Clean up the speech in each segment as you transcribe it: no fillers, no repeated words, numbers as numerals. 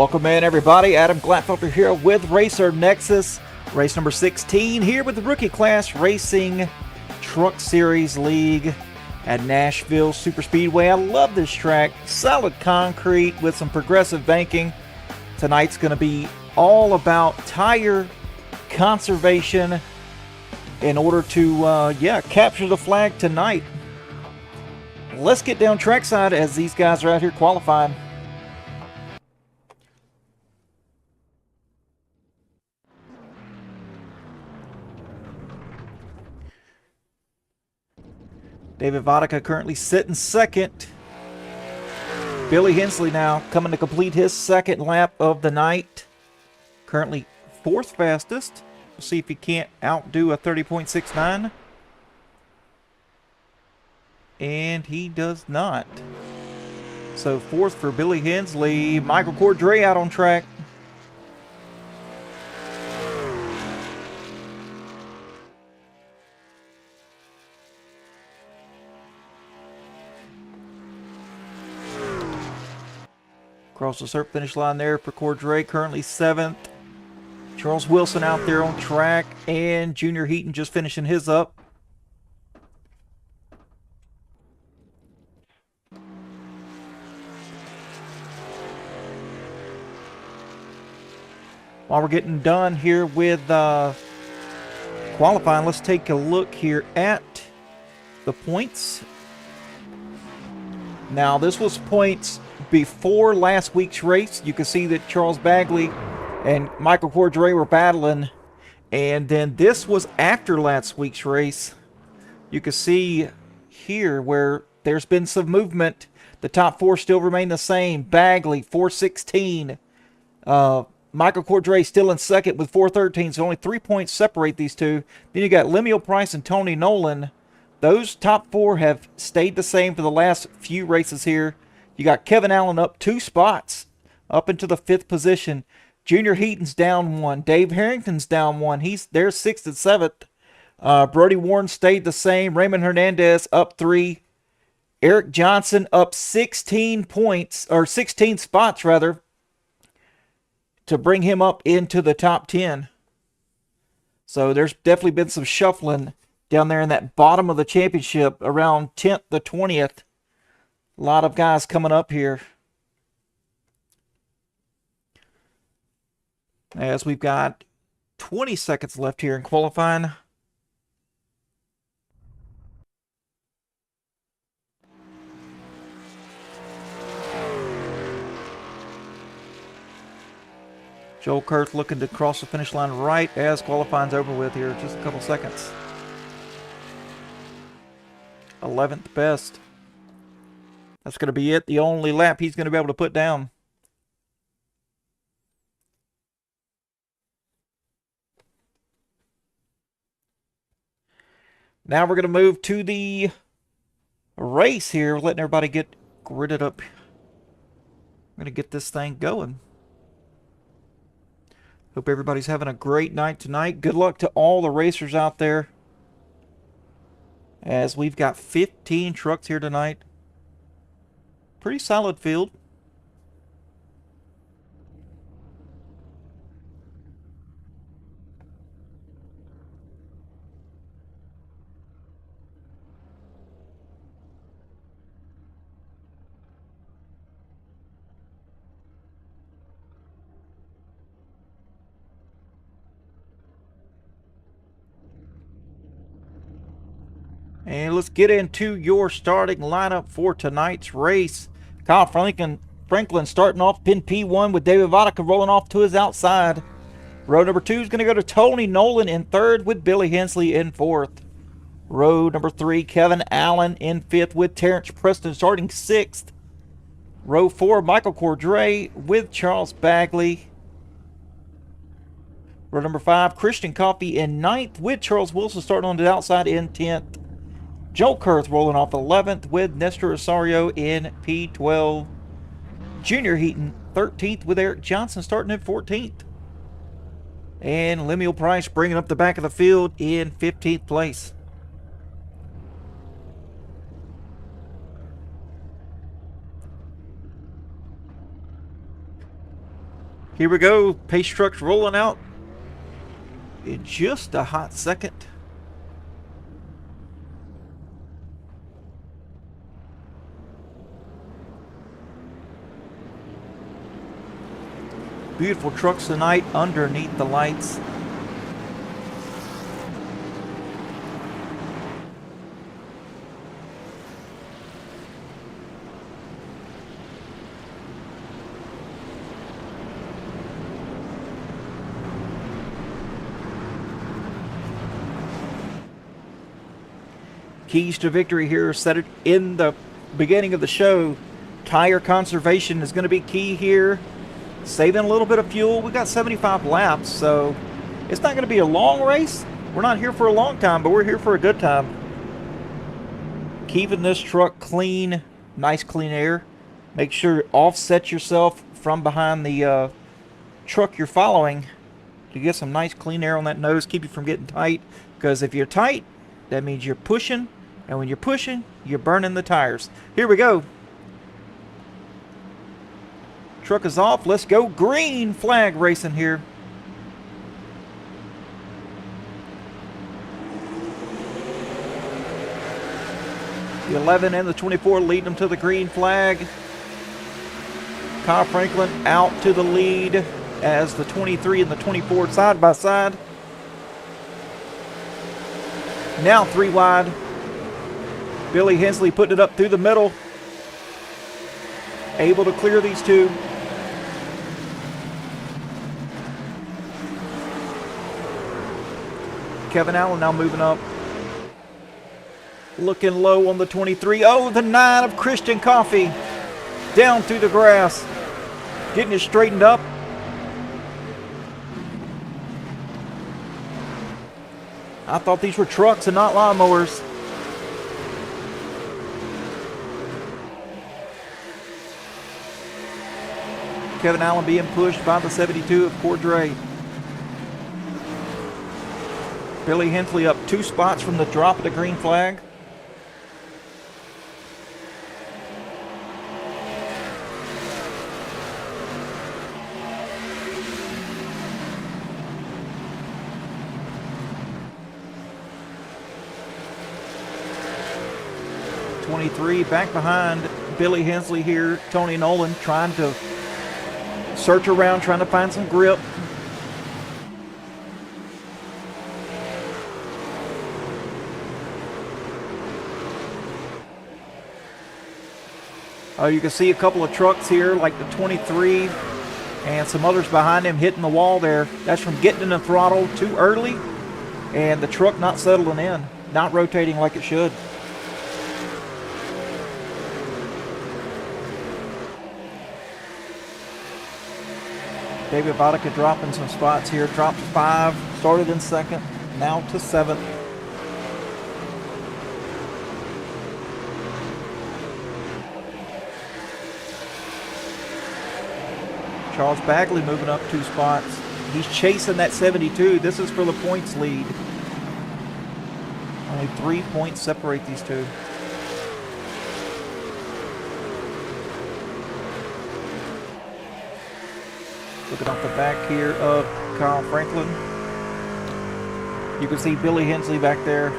Welcome in, everybody. Adam Glatfelter here with Racer Nexus, race number 16 here with the Rookie Class Racing Truck Series League at Nashville Superspeedway. I love this track. Solid concrete with some progressive banking. Tonight's going to be all about tire conservation in order to, capture the flag tonight. Let's get down trackside as these guys are out here qualifying. David Vodka currently sitting second. Billy Hensley now coming to complete his second lap of the night. Currently fourth fastest. We'll see if he can't outdo a 30.69. And he does not. So fourth for Billy Hensley. Michael Cordray out on track. Across the start finish line there for Cordray, currently seventh. Charles Wilson out there on track, and Junior Heaton just finishing his up. While we're getting done here with qualifying, let's take a look here at the points. Now, this was points before last week's race. You can see that Charles Bagley and Michael Cordray were battling. And then this was after last week's race. You can see here where there's been some movement. The top four still remain the same. Bagley, 416. Michael Cordray still in second with 413. So only 3 points separate these two. Then you got Lemuel Price and Tony Nolan. Those top four have stayed the same for the last few races here. You got Kevin Allen up 2 spots, up into the 5th position. Junior Heaton's down 1. Dave Harrington's down 1. They're 6th and 7th. Brody Warren stayed the same. Raymond Hernandez up 3. Eric Johnson up 16 points, or 16 spots rather, to bring him up into the top 10. So there's definitely been some shuffling down there in that bottom of the championship around 10th to 20th. A lot of guys coming up here. As we've got 20 seconds left here in qualifying. Joel Kurth looking to cross the finish line right as qualifying's over with here. Just a couple seconds. 11th best. That's going to be it. The only lap he's going to be able to put down. Now we're going to move to the race here. Letting everybody get gridded up. I'm going to get this thing going. Hope everybody's having a great night tonight. Good luck to all the racers out there, as we've got 15 trucks here tonight. Pretty solid field. And let's get into your starting lineup for tonight's race. Kyle Franklin starting off pin P1 with David Vodka rolling off to his outside. Row number 2 is going to go to Tony Nolan in 3rd with Billy Hensley in 4th. Row number 3, Kevin Allen in 5th with Terrence Preston starting 6th. Row 4, Michael Cordray with Charles Bagley. Row number 5, Christian Coffey in 9th with Charles Wilson starting on the outside in 10th. Joel Kurth rolling off 11th with Nestor Rosario in P12. Junior Heaton 13th with Eric Johnson starting at 14th. And Lemuel Price bringing up the back of the field in 15th place. Here we go. Pace trucks rolling out in just a hot second. Beautiful trucks tonight underneath the lights. Keys to victory here, said it in the beginning of the show. Tire conservation is going to be key here. Saving a little bit of fuel. We got 75 laps, so it's not going to be a long race. We're not here for a long time, but we're here for a good time. Keeping this truck clean, nice clean air. Make sure to offset yourself from behind the truck you're following to get some nice clean air on that nose. Keep you from getting tight, because if you're tight, that means you're pushing, and when you're pushing, you're burning the tires. Here we go. Truck is off. Let's go. Green flag racing here. The 11 and the 24 leading them to the green flag. Kyle Franklin out to the lead as the 23 and the 24 side by side. Now 3 wide. Billy Hensley putting it up through the middle. Able to clear these two. Kevin Allen now moving up. Looking low on the 23. Oh, the 9 of Christian Coffey. Down through the grass. Getting it straightened up. I thought these were trucks and not lawnmowers. Kevin Allen being pushed by the 72 of Cordray. Billy Hensley up 2 spots from the drop of the green flag. '23 back behind Billy Hensley here. Tony Nolan trying to search around, trying to find some grip. Oh, you can see a couple of trucks here, like the 23 and some others behind him hitting the wall there. That's from getting in the throttle too early and the truck not settling in, not rotating like it should. David Vodka dropping some spots here. Dropped 5, started in 2nd, now to 7th. Charles Bagley moving up 2 spots. He's chasing that 72. This is for the points lead. Only 3 points separate these two. Looking off the back here of Kyle Franklin. You can see Billy Hensley back there.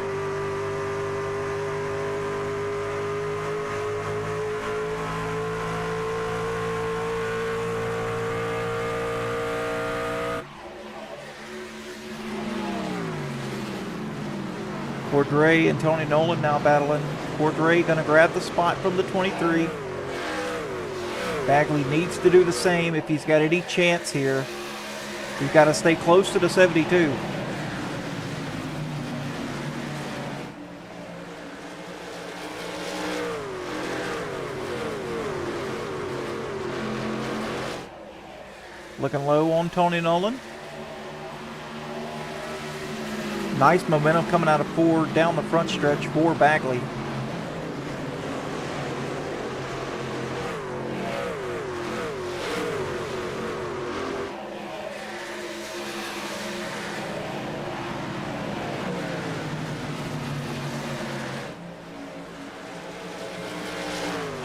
Cordray and Tony Nolan now battling. Cordray going to grab the spot from the 23. Bagley needs to do the same if he's got any chance here. He's got to stay close to the 72. Looking low on Tony Nolan. Nice momentum coming out of 4 down the front stretch for Bagley.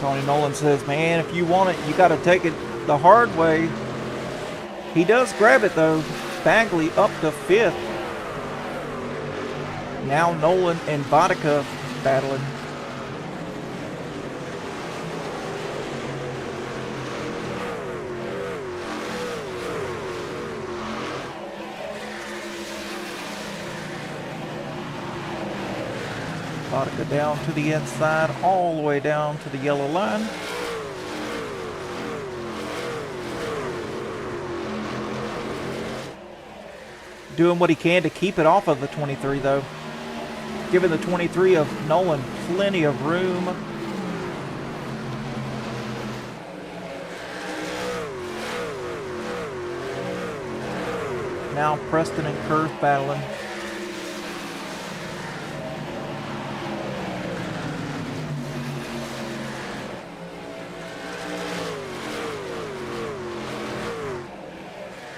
Tony Nolan says, man, if you want it, you got to take it the hard way. He does grab it though. Bagley up to 5th. Now Nolan and Vodka battling. Vodka down to the inside, all the way down to the yellow line. Doing what he can to keep it off of the 23 though. Giving the 23 of Nolan plenty of room. Now Preston and Kurth battling.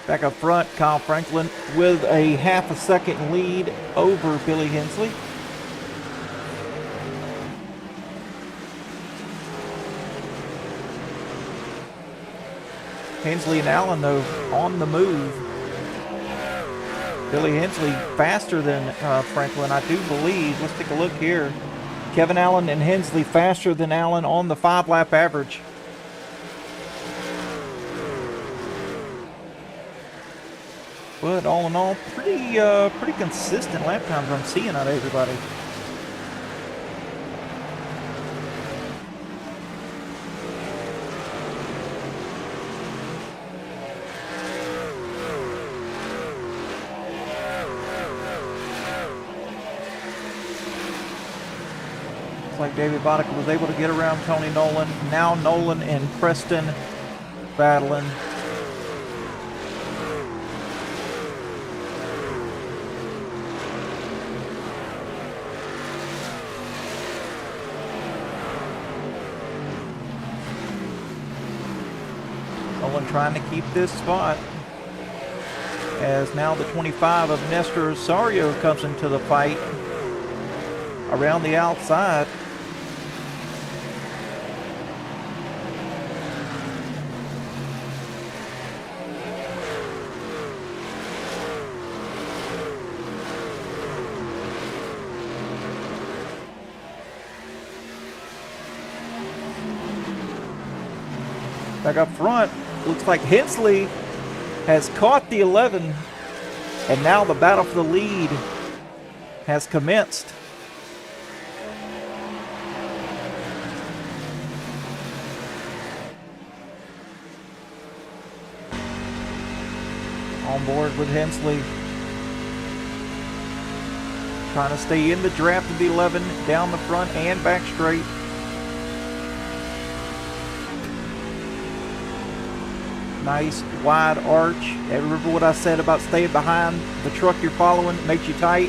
Back up front, Kyle Franklin with a half a second lead over Billy Hensley. Hensley and Allen, though, on the move. Billy Hensley faster than Franklin, I do believe. Let's take a look here. Kevin Allen and Hensley faster than Allen on the 5-lap average. But all in all, pretty consistent lap times I'm seeing out of everybody. Looks like David Boddicker was able to get around Tony Nolan. Now Nolan and Preston battling. Nolan trying to keep this spot, as now the 25 of Nestor Rosario comes into the fight around the outside. Back up front, looks like Hensley has caught the 11, and now the battle for the lead has commenced. On board with Hensley, trying to stay in the draft of the 11, down the front and back straight. Nice wide arch. Remember what I said about staying behind the truck you're following? It makes you tight.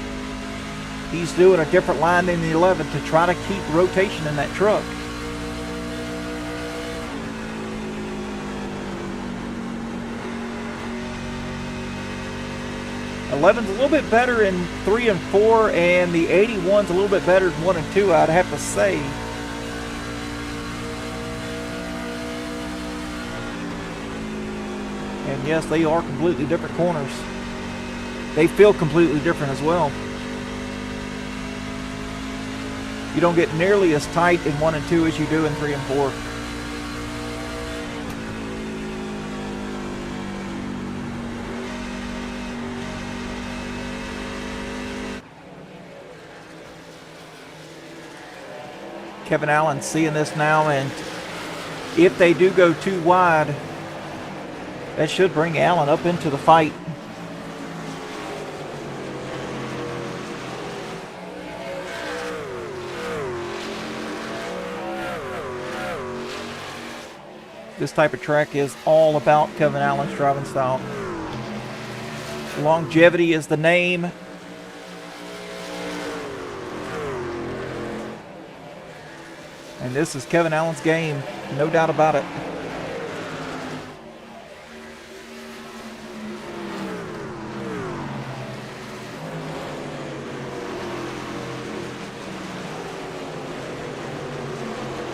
He's doing a different line than the 11 to try to keep rotation in that truck. '11's a little bit better in 3 and 4, and the 81's a little bit better in 1 and 2, I'd have to say. And yes, they are completely different corners. They feel completely different as well. You don't get nearly as tight in 1 and 2 as you do in 3 and 4. Kevin Allen seeing this now, and if they do go too wide, that should bring Allen up into the fight. This type of track is all about Kevin Allen's driving style. Longevity is the name. And this is Kevin Allen's game, no doubt about it.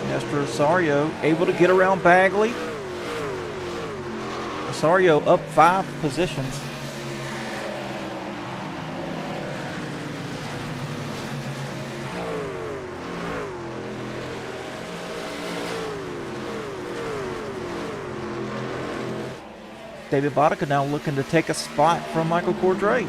Nestor Rosario able to get around Bagley. Osorio up 5 positions. David Vodka now looking to take a spot from Michael Cordray.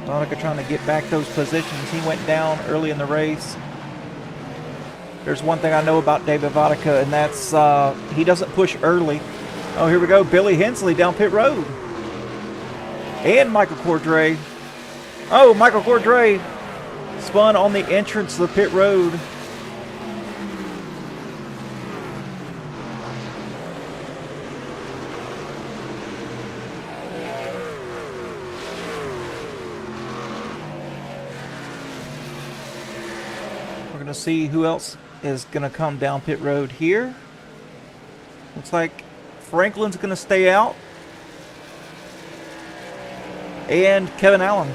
Vodka trying to get back those positions. He went down early in the race. There's one thing I know about David Vodka, and that's he doesn't push early. Oh, here we go. Billy Hensley down pit road. And Michael Cordray. Oh, Michael Cordray spun on the entrance of the pit road. We're going to see who else is going to come down pit road here. Looks like Franklin's going to stay out. And Kevin Allen.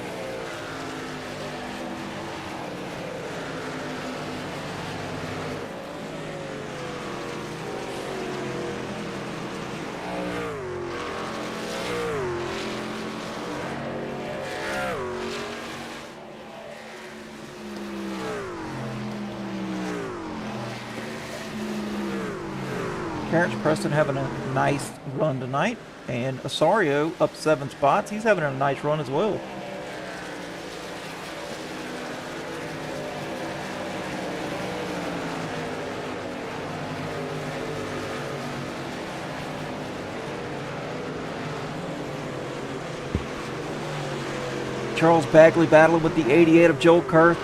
Terrence Preston having a nice run tonight. And Osorio up 7 spots. He's having a nice run as well. Charles Bagley battling with the 88 of Joel Kurth.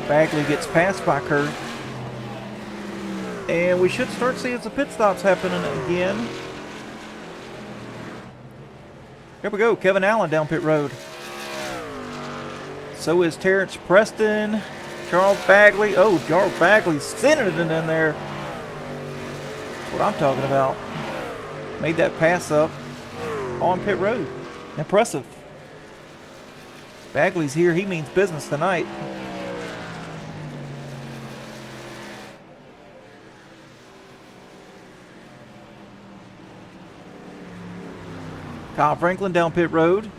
Bagley gets passed by Kurth. And we should start seeing some pit stops happening again. Here we go, Kevin Allen down pit road. So is Terrence Preston, Charles Bagley. Oh, Charles Bagley sending it in there. That's what I'm talking about. Made that pass up on pit road. Impressive. Bagley's here. He means business tonight. Kyle Franklin down pit road.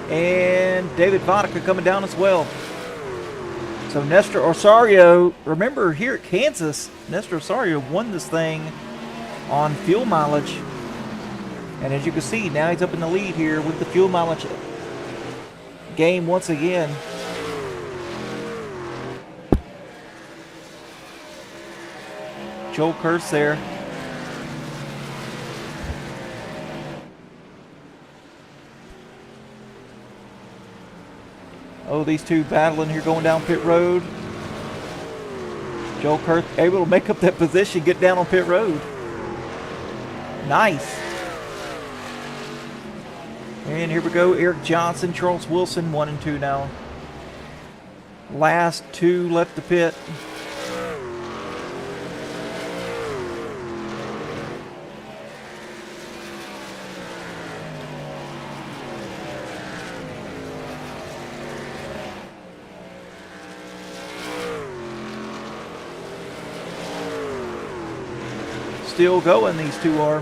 And David Vodka coming down as well. So Nestor Osorio, remember here at Kansas, Nestor Osorio won this thing on fuel mileage. And as you can see, now he's up in the lead here with the fuel mileage game once again. Joel Kurth there. Oh, these two battling here going down pit road. Joel Kurth able to make up that position, get down on pit road. Nice. And here we go, Eric Johnson, Charles Wilson, 1 and 2 now. Last 2 left the pit. Still going, these two are.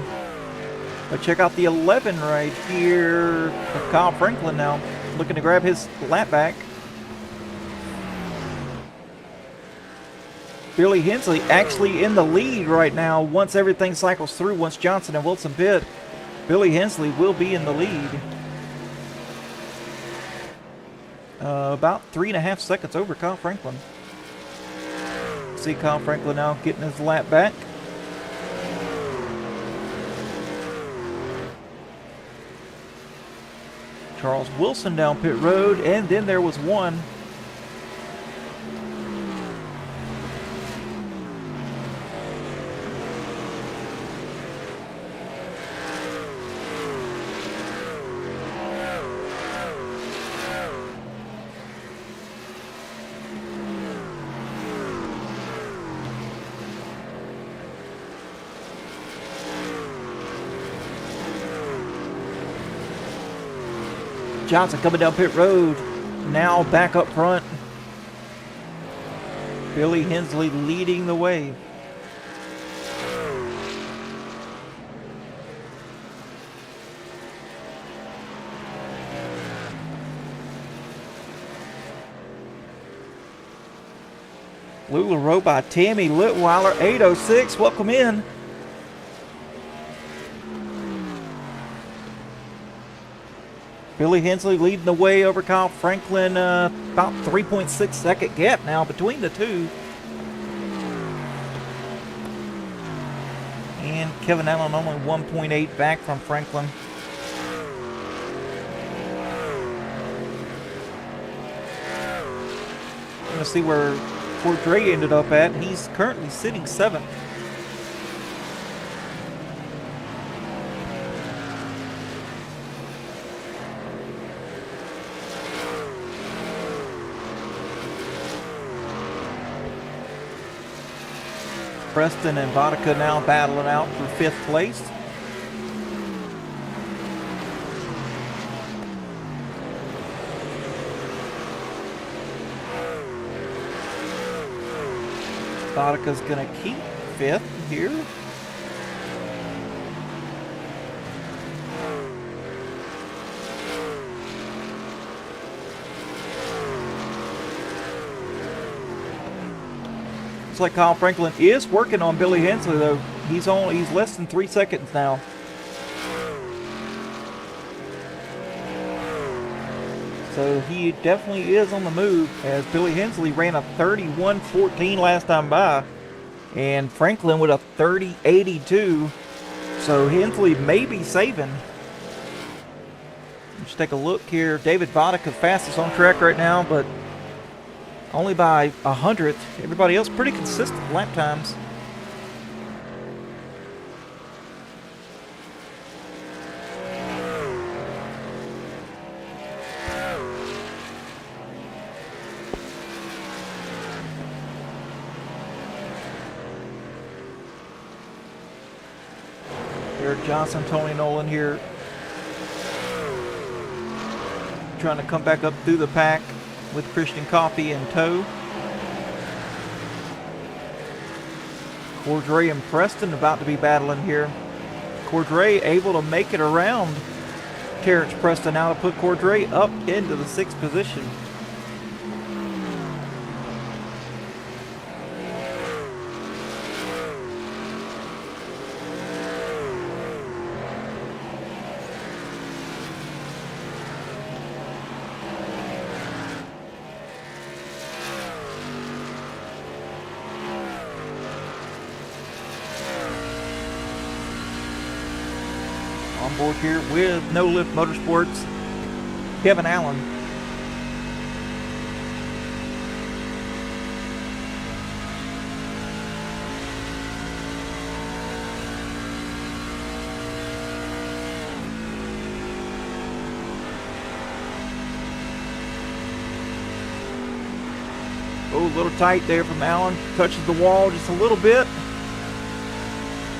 But check out the 11 right here of Kyle Franklin now, looking to grab his lap back. Billy Hensley actually in the lead right now once everything cycles through, once Johnson and Wilson pit. Billy Hensley will be in the lead. About 3.5 seconds over Kyle Franklin. See Kyle Franklin now getting his lap back. Charles Wilson down pit road, and then there was one. Johnson coming down pit road. Now back up front. Billy Hensley leading the way. LuLaRoe by Tammy Litweiler, 8:06. Welcome in. Billy Hensley leading the way over Kyle Franklin. About 3.6 second gap now between the two. And Kevin Allen only 1.8 back from Franklin. I'm going to see where Cordray ended up at. He's currently sitting 7th. Preston and Vodka now battling out for 5th place. Vodka's going to keep 5th here. Looks like Kyle Franklin is working on Billy Hensley, though. He's less than 3 seconds now. So he definitely is on the move, as Billy Hensley ran a 31.14 last time by, and Franklin with a 30.82. So Hensley may be saving. Let's take a look here. David Vodka fastest on track right now, but only by 100th. Everybody else pretty consistent lap times. Eric Johnson, Tony Nolan here, trying to come back up through the pack with Christian Coffey in tow. Cordray and Preston about to be battling here. Cordray able to make it around Terrence Preston now to put Cordray up into the 6th position. On board here with No Lift Motorsports, Kevin Allen. Oh, a little tight there from Allen. Touches the wall just a little bit.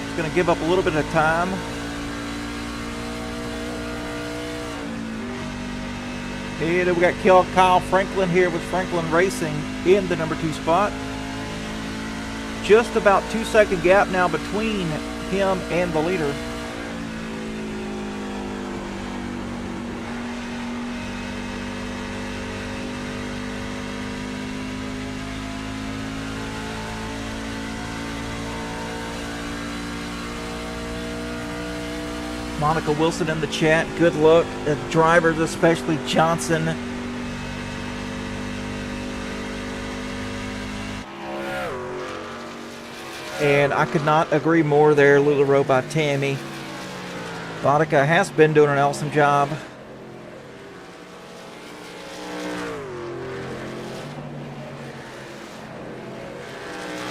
He's going to give up a little bit of time. And we got Kyle Franklin here with Franklin Racing in the number 2 spot. Just about 2-second gap now between him and the leader. Monica Wilson in the chat. Good luck. Drivers, especially Johnson. And I could not agree more there. LuLaRoe by Tammy. Vodka has been doing an awesome job.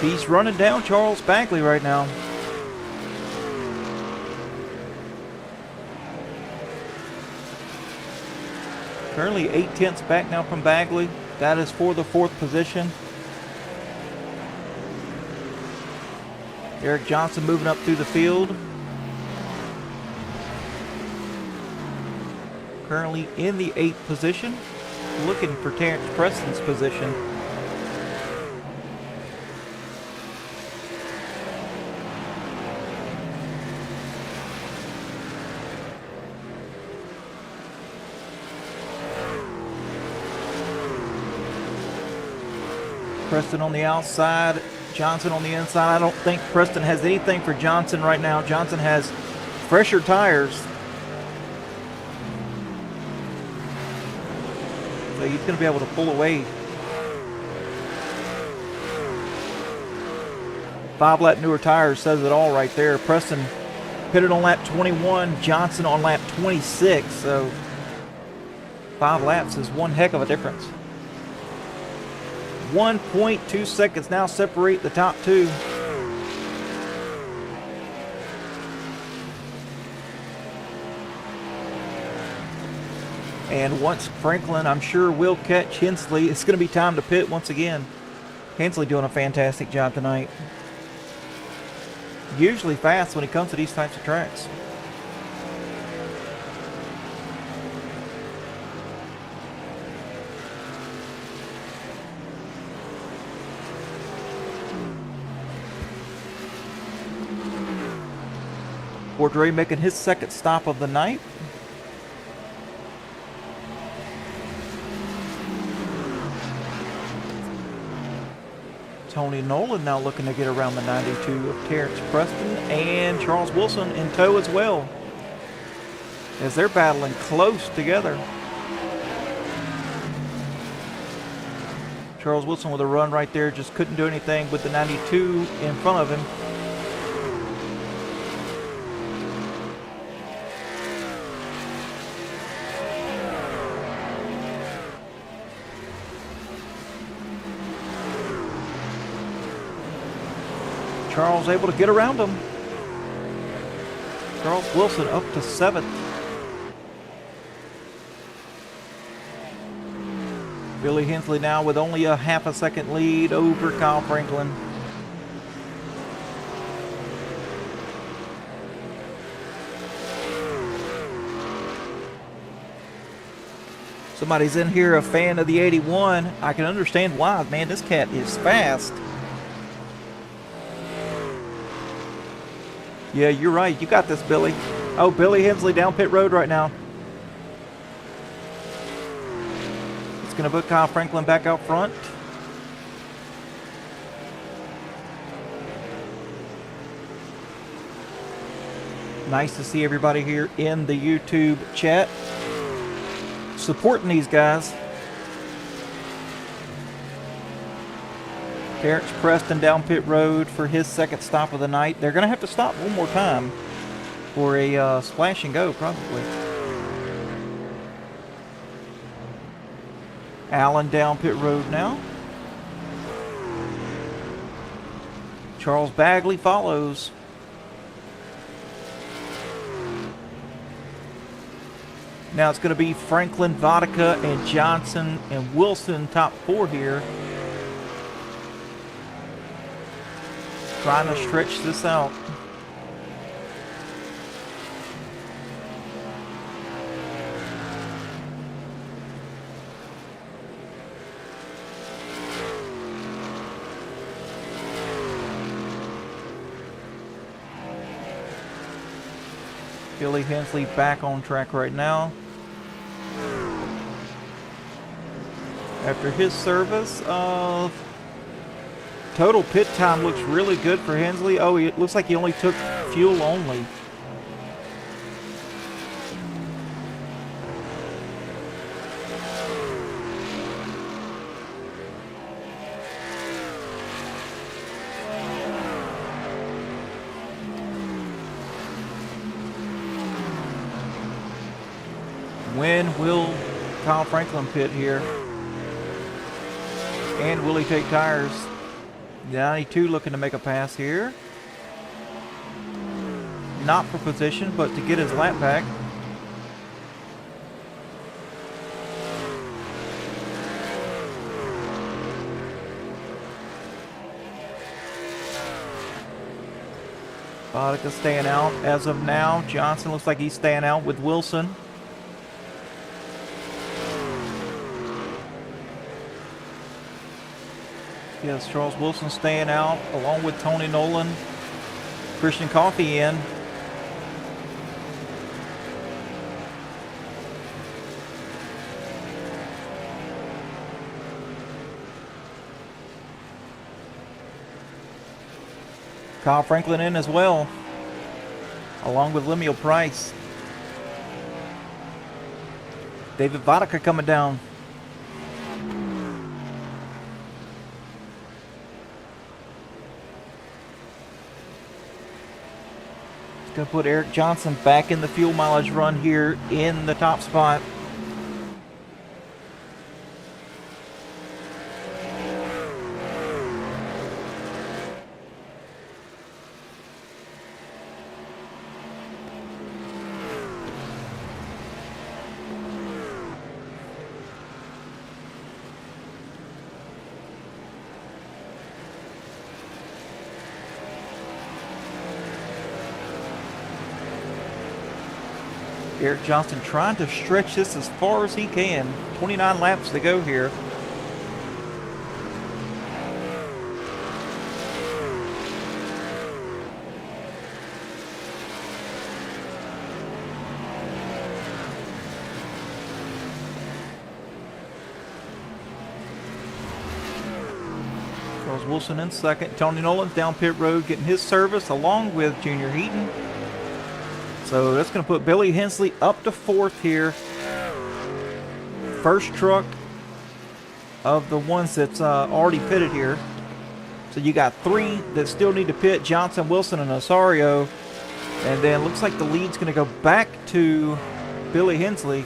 He's running down Charles Bagley right now. Currently 8/10 back now from Bagley. That is for the 4th position. Eric Johnson moving up through the field. currently in the 8th position, looking for Terrence Preston's position. Preston on the outside, Johnson on the inside. I don't think Preston has anything for Johnson right now. Johnson has fresher tires. So he's going to be able to pull away. 5-lap newer tires says it all right there. Preston pitted on lap 21, Johnson on lap 26. So 5 laps is one heck of a difference. 1.2 seconds now separate the top two. And once Franklin, I'm sure, will catch Hensley, it's going to be time to pit once again. Hensley doing a fantastic job tonight. Usually fast when it comes to these types of tracks. Cordray making his second stop of the night. Tony Nolan now looking to get around the 92 of Terrence Preston, and Charles Wilson in tow as well, as they're battling close together. Charles Wilson with a run right there, just couldn't do anything with the 92 in front of him. Charles able to get around him. Charles Wilson up to 7th. Billy Hensley now with only a half a second lead over Kyle Franklin. Somebody's in here a fan of the 81. I can understand why, man. This cat is fast. Yeah, you're right. You got this, Billy. Oh, Billy Hensley down pit road right now. It's going to put Kyle Franklin back out front. Nice to see everybody here in the YouTube chat supporting these guys. Terrence Preston down pit road for his second stop of the night. They're going to have to stop one more time for a splash and go, probably. Allen down pit road now. Charles Bagley follows. Now it's going to be Franklin, Vodka, and Johnson and Wilson top 4 here. Trying to stretch this out. Billy Hensley back on track right now. After his service of total pit time looks really good for Hensley. Oh, it looks like he only took fuel only. When will Kyle Franklin pit here? And will he take tires? 92 looking to make a pass here. Not for position, but to get his lap back. Vodka staying out as of now. Johnson looks like he's staying out with Wilson. Yes, Charles Wilson staying out along with Tony Nolan. Christian Coffey in. Kyle Franklin in as well, along with Lemuel Price. David Vodka coming down. It's going to put Eric Johnson back in the fuel mileage run here in the top spot. Eric Johnson trying to stretch this as far as he can. 29 laps to go here. Charles Wilson in second. Tony Nolan down pit road getting his service along with Junior Heaton. So that's going to put Billy Hensley up to fourth here. First truck of the ones that's already pitted here. So you got three that still need to pit: Johnson, Wilson, and Osorio. And then looks like the lead's going to go back to Billy Hensley,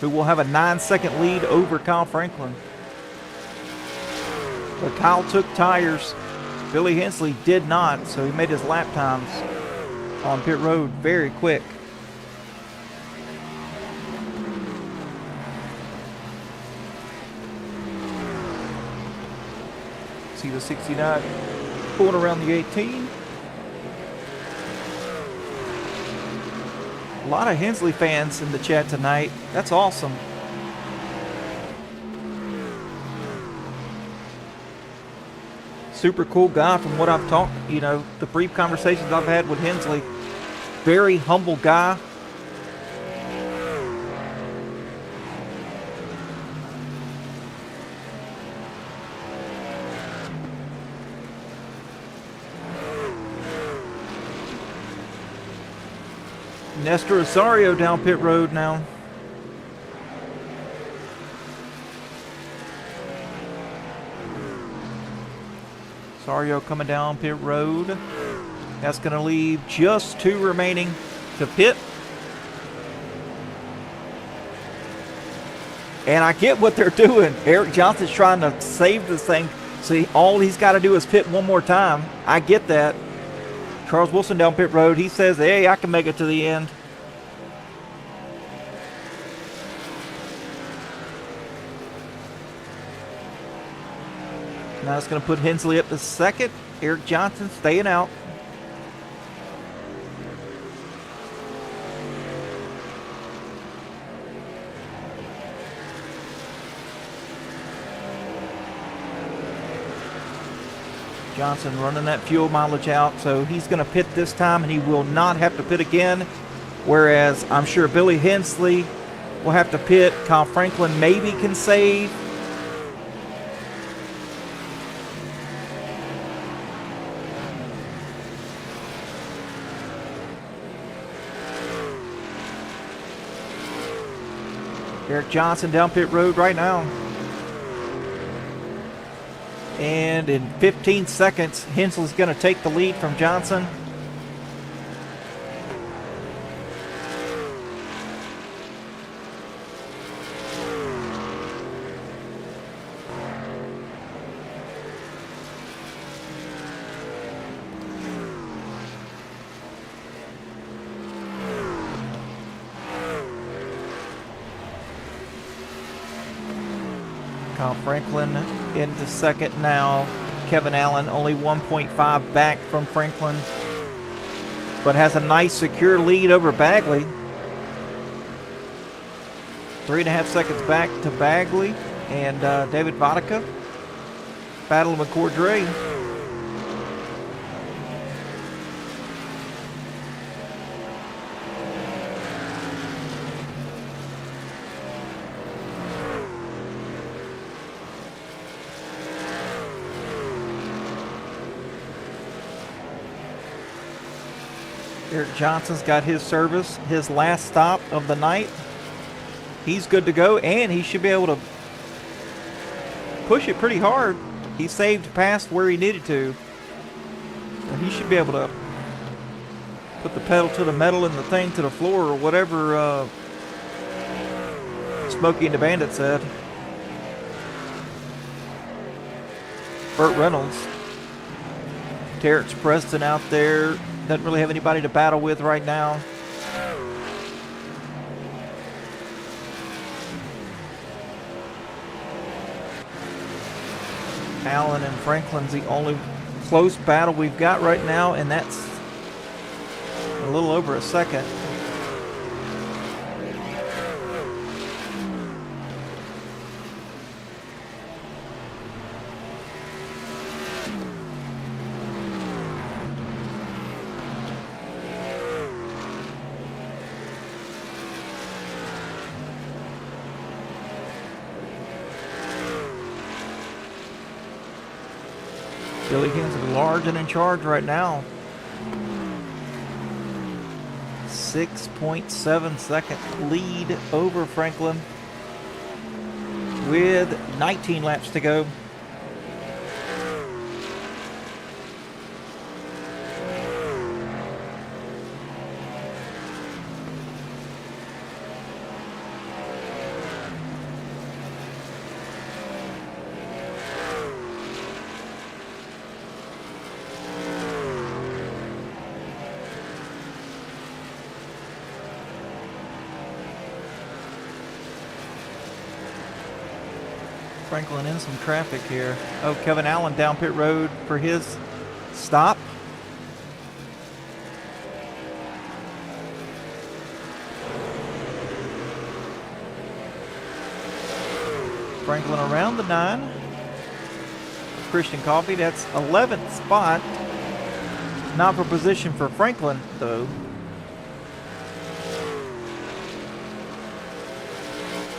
who will have a 9-second lead over Kyle Franklin. But Kyle took tires. Billy Hensley did not, so he made his lap times on pit road very quick. See the 69 pulling around the 18. A lot of Hensley fans in the chat tonight. That's awesome. Super cool guy from what I've talked, the brief conversations I've had with Hensley. Very humble guy. Nestor Osorio down pit road now. Osorio coming down pit road. That's going to leave just two remaining to pit. And I get what they're doing. Eric Johnson's trying to save this thing. See, all he's got to do is pit one more time. I get that. Charles Wilson down pit road. He says, hey, I can make it to the end. Now it's going to put Hensley up to second. Eric Johnson staying out. Johnson running that fuel mileage out, so he's going to pit this time, and he will not have to pit again. Whereas I'm sure Billy Hensley will have to pit. Kyle Franklin maybe can save. Eric Johnson down pit road right now. And in 15 seconds, Hensley's going to take the lead from Johnson. Kyle Franklin into second now. Kevin Allen only 1.5 back from Franklin, but has a nice secure lead over Bagley. 3.5 seconds back to Bagley and David Vodka. battling with Cordray. Eric Johnson's got his service, his last stop of the night. He's good to go, and he should be able to push it pretty hard. He saved past where he needed to. So he should be able to put the pedal to the metal and the thing to the floor, or whatever Smokey and the Bandit said. Burt Reynolds. Terrence Preston out there. Doesn't really have anybody to battle with right now. Allen and Franklin's the only close battle we've got right now, and that's a little over a second. Billy Hinson's large and in charge right now. 6.7 second lead over Franklin with 19 laps to go. Franklin in some traffic here. Oh, Kevin Allen down pit road for his stop. Franklin around the 9. Christian Coffey, that's 11th spot. Not for position for Franklin, though.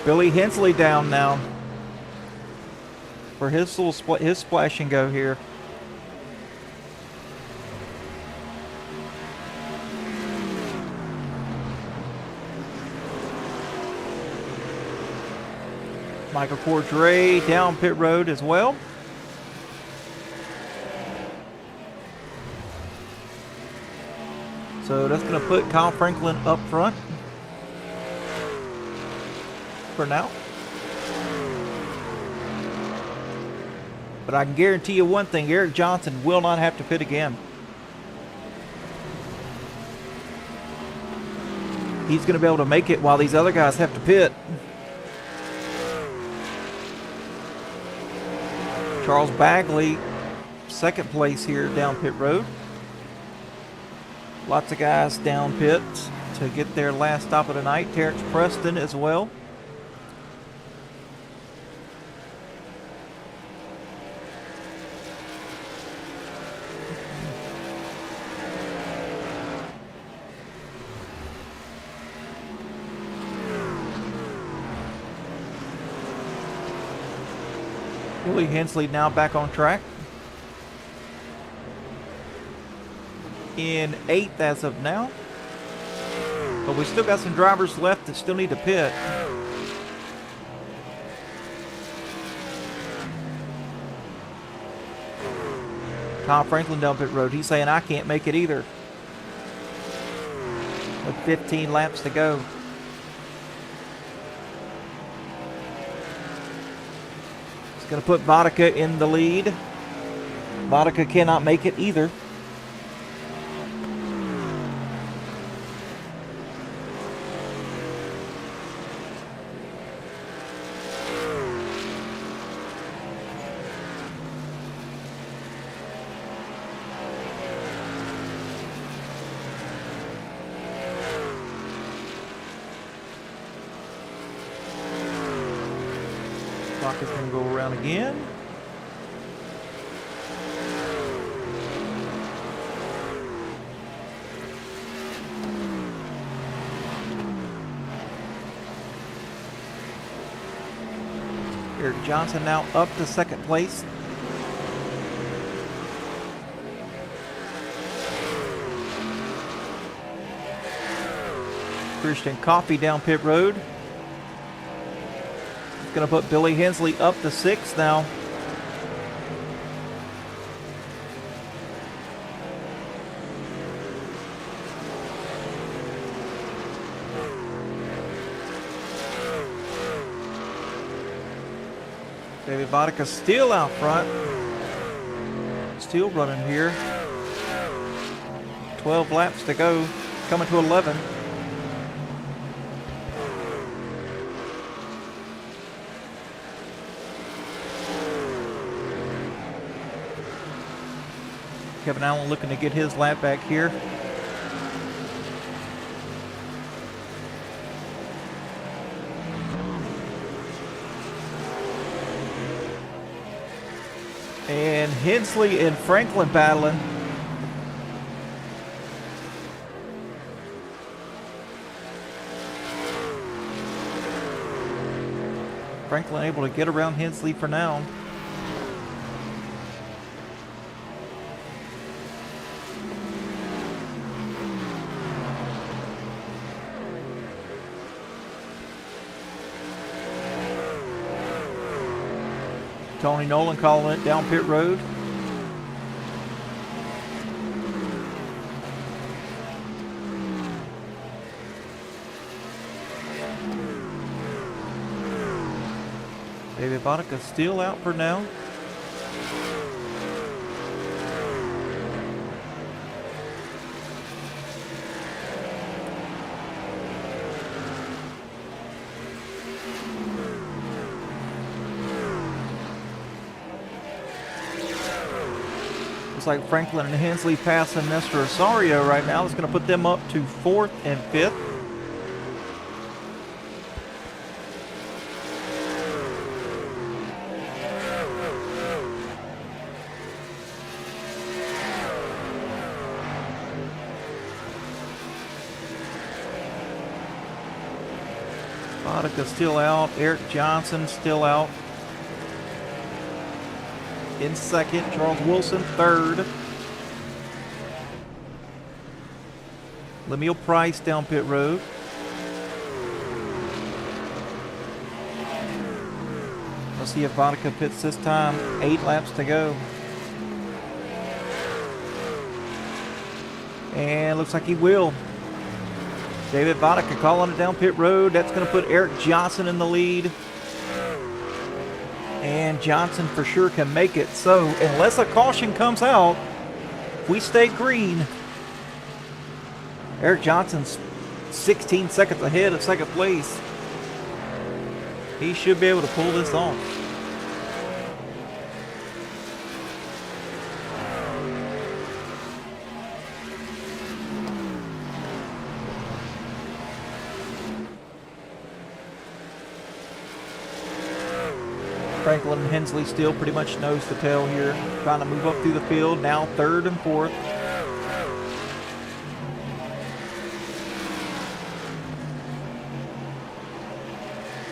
Billy Hensley down now for his little his splash and go here. Michael Cordray down pit road as well. So that's going to put Kyle Franklin up front for now. But I can guarantee you one thing, Eric Johnson will not have to pit again. He's going to be able to make it while these other guys have to pit. Charles Bagley, second place here down pit road. Lots of guys down pit to get their last stop of the night. Terrence Preston as well. Billy Hensley now back on track. In 8th as of now. But we still got some drivers left that still need to pit. Tom Franklin down pit road. He's saying, I can't make it either. With 15 laps to go. It's going to put Vodka in the lead. Vodka cannot make it either. Clock is going to go around again. Eric Johnson now up to second place. Christian Coffey down pit road. It's going to put Billy Hensley up to sixth now. David Vodka still out front. Still running here. 12 laps to go. Coming to 11. Kevin Allen looking to get his lap back here. And Hensley and Franklin battling. Franklin able to get around Hensley for now. Tony Nolan calling it down pit road. David Vodka still out for now. Looks like Franklin and Hensley passing Nestor Osorio right now. It's going to put them up to 4th and 5th. Vodka still out. Eric Johnson still out. In second, Charles Wilson third. Lemuel Price down pit road. Let's see if Vodka pits this time. 8 laps to go. And looks like he will. David Vodka calling it down pit road. That's going to put Eric Johnson in the lead. And Johnson for sure can make it. So unless a caution comes out, if we stay green, Eric Johnson's 16 seconds ahead of second place. He should be able to pull this off. Franklin and Hensley still pretty much nose to tail here, trying to move up through the field. Now 3rd and 4th.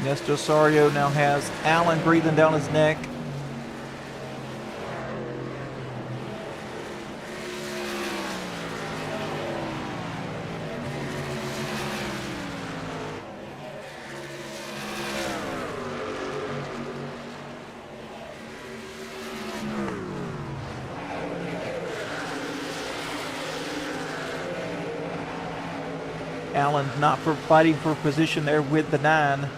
Nestor Osorio now has Allen breathing down his neck. Allen not fighting for position there with the 9.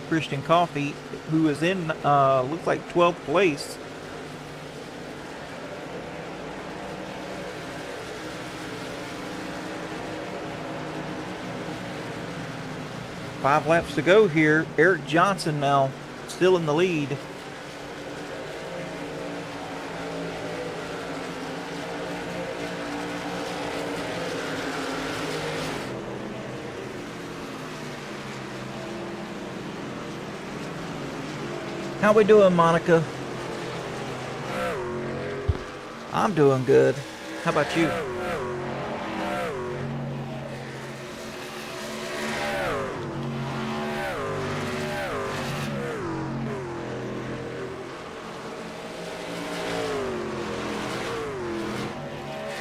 Christian Coffey, who is in, looks like 12th place. Five laps to go here. Eric Johnson now still in the lead. How we doing, Monica? I'm doing good. How about you?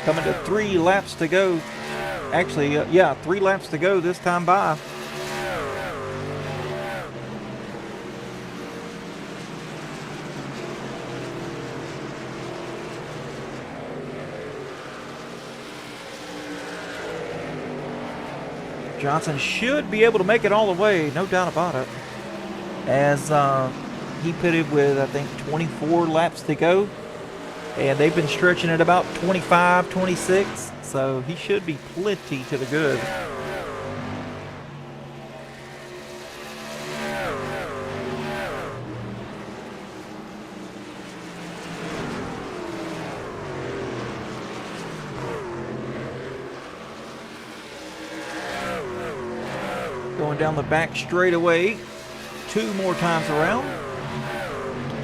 Coming to 3 laps to go. Actually, yeah, 3 laps to go this time by. Johnson should be able to make it all the way, no doubt about it. As he pitted with, I think, 24 laps to go. And they've been stretching at about 25, 26. So he should be plenty to the good. Going down the back straightaway 2 more times around.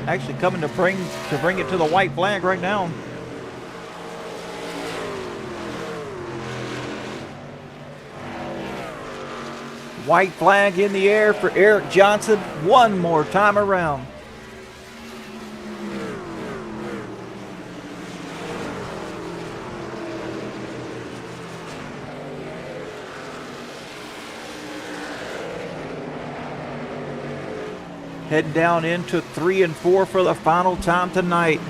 Actually coming to bring it to the white flag right now. White flag in the air for Eric Johnson 1 more time around. Heading down into 3 and 4 for the final time tonight.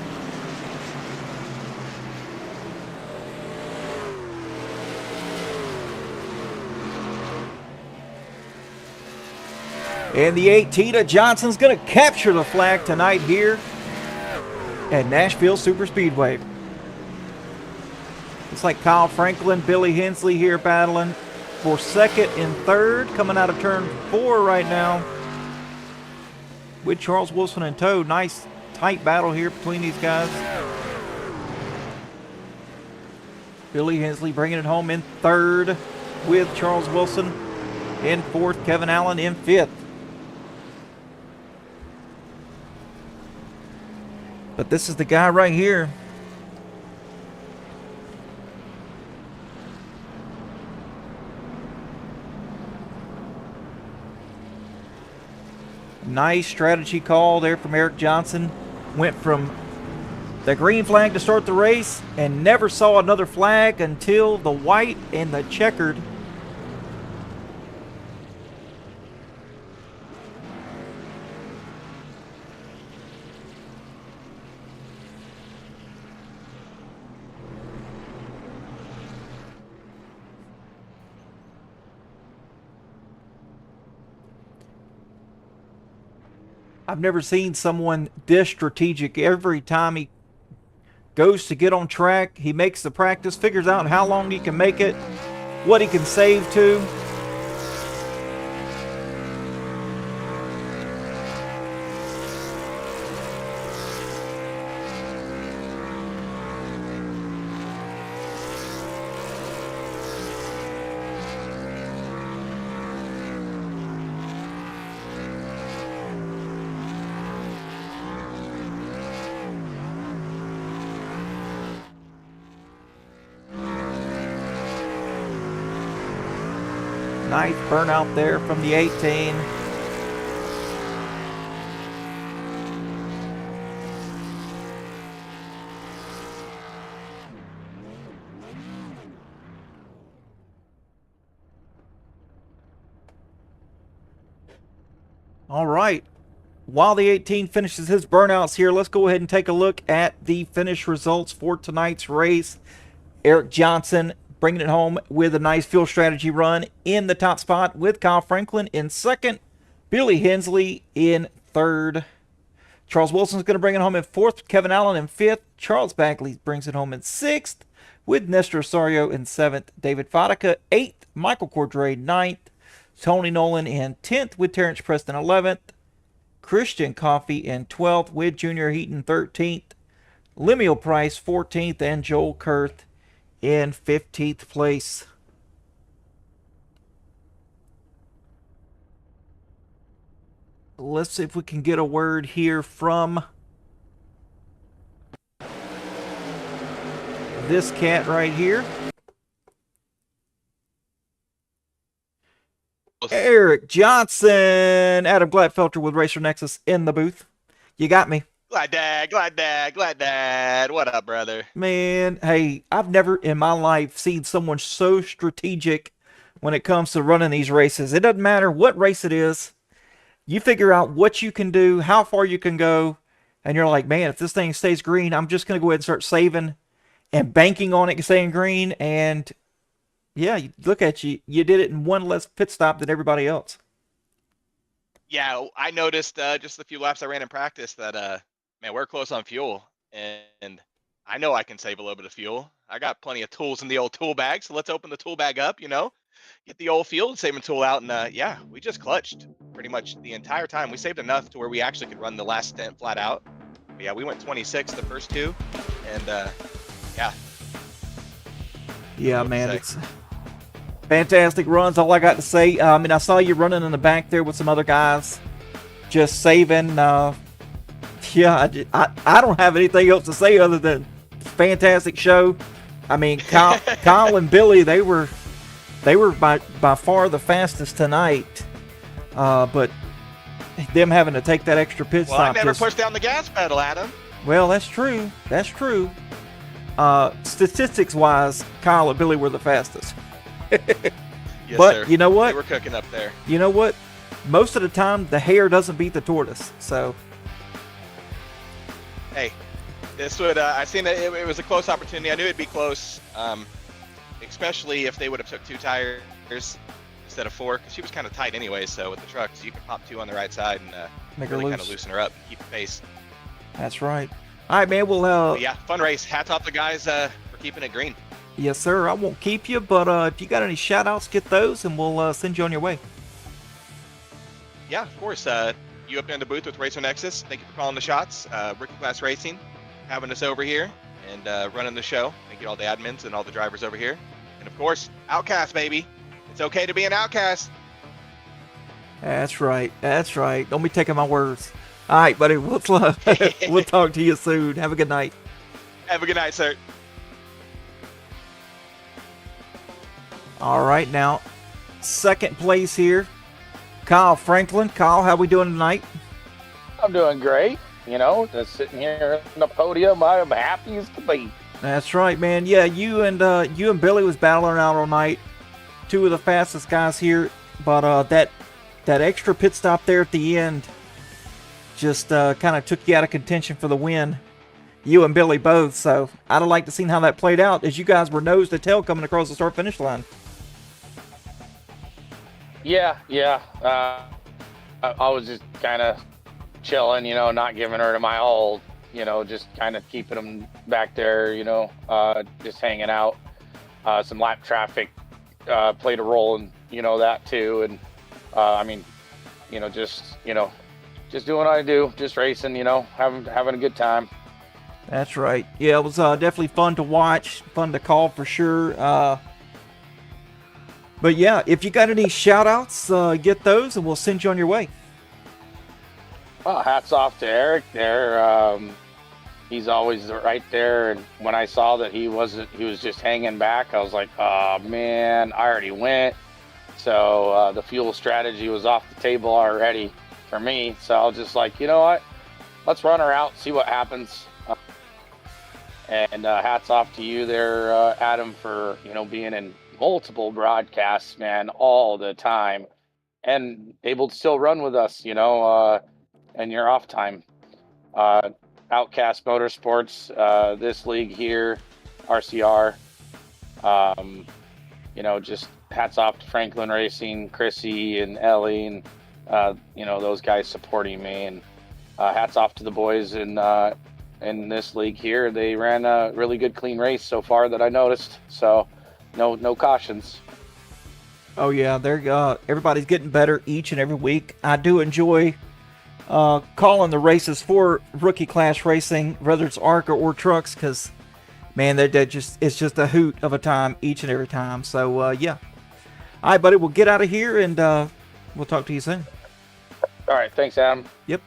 And the 18 of Johnson's going to capture the flag tonight here at Nashville Superspeedway. It's like Kyle Franklin, Billy Hensley here battling for 2nd and 3rd, coming out of turn 4 right now, with Charles Wilson in tow. Nice tight battle here between these guys. Billy Hensley bringing it home in 3rd with Charles Wilson. In 4th, Kevin Allen in 5th. But this is the guy right here. Nice strategy call there from Eric Johnson. Went from the green flag to start the race and never saw another flag until the white and the checkered. I've never seen someone this strategic. Every time he goes to get on track, he makes the practice, figures out how long he can make it, what he can save to. Nice burnout there from the 18. All right. While the 18 finishes his burnouts here, let's go ahead and take a look at the finish results for tonight's race. Eric Johnson bringing it home with a nice field strategy run in the top spot, with Kyle Franklin in 2nd, Billy Hensley in 3rd. Charles Wilson's going to bring it home in 4th, Kevin Allen in 5th, Charles Bagley brings it home in 6th, with Nestor Osorio in 7th, David Fadica 8th, Michael Cordray 9th, Tony Nolan in 10th, with Terrence Preston 11th, Christian Coffey in 12th, with Junior Heaton 13th, Lemuel Price 14th, and Joel Kurth in 15th place. Let's see if we can get a word here from this cat right here. Eric Johnson, Adam Gladfelter with Racer Nexus in the booth. You got me. Glad dad, glad dad, glad dad. What up, brother? Man, hey, I've never in my life seen someone so strategic when it comes to running these races. It doesn't matter what race it is. You figure out what you can do, how far you can go, and you're like, man, if this thing stays green, I'm just going to go ahead and start saving and banking on it staying green. And yeah, look at you. You did it in one less pit stop than everybody else. Yeah, I noticed just the few laps I ran in practice that man, we're close on fuel, and I know I can save a little bit of fuel. I got plenty of tools in the old tool bag, so let's open the tool bag up. Get the old fuel saving tool out, and yeah, we just clutched pretty much the entire time. We saved enough to where we actually could run the last stint flat out. But yeah, we went 26 the first two, and yeah, Yeah, what to man, say. it's fantastic runs. All I got to say. I mean, I saw you running in the back there with some other guys, just saving. Yeah, I don't have anything else to say other than fantastic show. I mean, Kyle and Billy, they were by far the fastest tonight. But them having to take that extra pit Well, I stop never just, pushed down the gas pedal, Adam. well, that's true. That's true. Statistics wise, Kyle and Billy were the fastest. Yes, But sir. you know what? They were cooking up there. You know what? Most of the time, the hare doesn't beat the tortoise. So, Hey, this would I seen that it was a close opportunity. I knew it'd be close, especially if they would have took two tires instead of four, because she was kind of tight anyway. So with the trucks, you can pop two on the right side and make her really kind of loose. loosen her up, and keep the pace. That's right. All right, man. Well, But yeah, fun race. Hats off to the guys for keeping it green. yes, sir. I won't keep you, but if you got any shout outs, get those, and we'll send you on your way. Yeah, of course. You up there in the booth with Racer Nexus. Thank you for calling the shots. Rookie Class Racing, having us over here and running the show. Thank you to all the admins and all the drivers over here. And of course, Outcast, baby. It's okay to be an outcast. That's right. That's right. Don't be taking my words. All right, buddy. We'll talk to you soon. Have a good night. Have a good night, sir. All right, now second place here, Kyle Franklin. Kyle, how we doing tonight? I'm doing great. Just sitting here on the podium. I'm happy as can be. That's right, man. Yeah, you and Billy was battling out all night. Two of the fastest guys here, but that extra pit stop there at the end just kind of took you out of contention for the win. You and Billy both. So I'd have liked to see how that played out, as you guys were nose to tail coming across the start finish line. Yeah. I was just kind of chilling, not giving her to my all, just kind of keeping them back there, just hanging out. Some lap traffic played a role in, that too. And just doing what I do, just racing, having a good time. That's right. Yeah, it was definitely fun to watch, fun to call for sure. But yeah, if you got any shout outs, get those and we'll send you on your way. Well, hats off to Eric there. He's always right there. And when I saw that he was just hanging back, I was like, oh man, I already went. So the fuel strategy was off the table already for me. So I was just like, you know what? Let's run her out, see what happens. And hats off to you there, Adam, for being in multiple broadcasts, man, all the time, and able to still run with us, and your off time. Outcast Motorsports, this league here, RCR. Just hats off to Franklin Racing, Chrissy and Ellie, and those guys supporting me, and hats off to the boys in this league here. They ran a really good, clean race so far that I noticed. So no cautions. Oh yeah, they're everybody's getting better each and every week. I do enjoy calling the races for Rookie Class Racing, whether it's ARCA or Trucks, because man, it's just a hoot of a time each and every time. So yeah. All right, buddy, we'll get out of here and we'll talk to you soon. All right, thanks, Adam. Yep.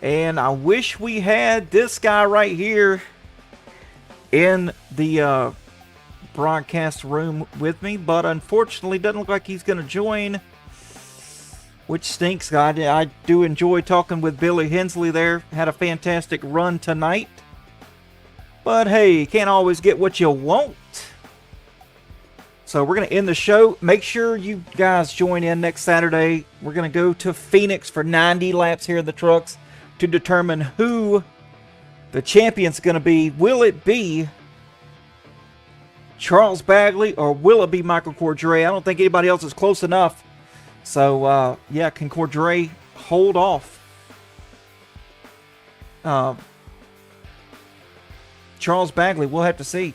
And I wish we had this guy right here in the broadcast room with me, but unfortunately doesn't look like he's going to join. which stinks. I do enjoy talking with Billy Hensley there. Had a fantastic run tonight. But hey, you can't always get what you want. So we're going to end the show. Make sure you guys join in next Saturday. We're going to go to Phoenix for 90 laps here in the trucks to determine who the champion's going to be. Will it be Charles Bagley or will it be Michael Cordray? I don't think anybody else is close enough. So, yeah, can Cordray hold off Charles Bagley? We'll have to see.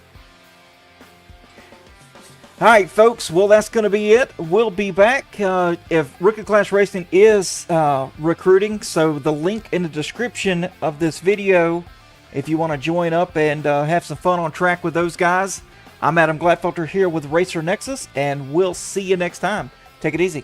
All right, folks. Well, that's going to be it. We'll be back if Rookie Class Racing is recruiting. So the link in the description of this video, if you want to join up and have some fun on track with those guys. I'm Adam Gladfelter here with Racer Nexus, and we'll see you next time. Take it easy.